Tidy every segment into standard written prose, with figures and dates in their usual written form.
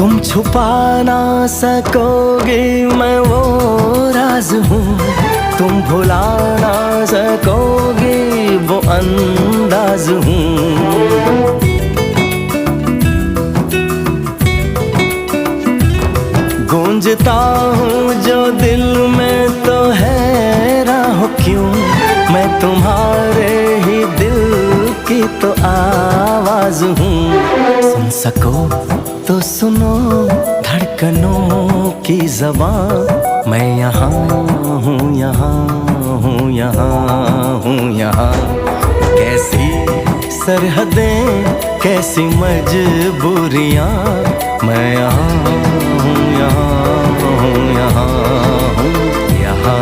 तुम छुपा ना सकोगे मैं वो राज हूँ, तुम भुला ना सकोगे वो अंदाज हूँ। गूंजता हूँ जो दिल में तो हैरान हो क्यों, मैं तुम्हारे ही दिल की तो आवाज हूँ। सुन सको तो सुनो धड़कनों की ज़बान, मैं यहाँ हूँ, यहाँ हूँ, यहाँ हूँ, यहाँ। कैसी सरहदें, कैसी मजबूरियाँ, मैं यहाँ हूँ, यहाँ हूँ, यहाँ हूँ, यहाँ।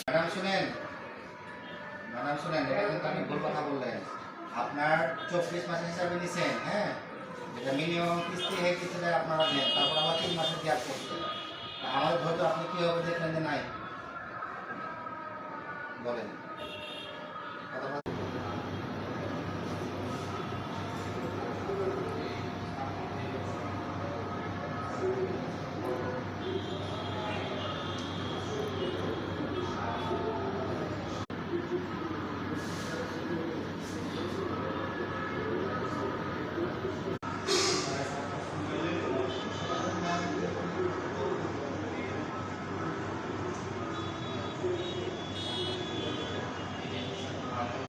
ম্যাডাম শুনেন, ম্যাডাম শুনেন, এটা কিন্তু আপনি ভুল কথা বললেন। আপনার 24 মাসের হিসাবে নিছেন, হ্যাঁ, যেটা মিনিমাম কিস্তি হয় কিস্তিটা আপনারা নেন, তারপর আমার 3 মাসের গ্যাপ করতে। আমার ধৈর্য আপনি কীভাবে দেখলেন যে নাই বলেন।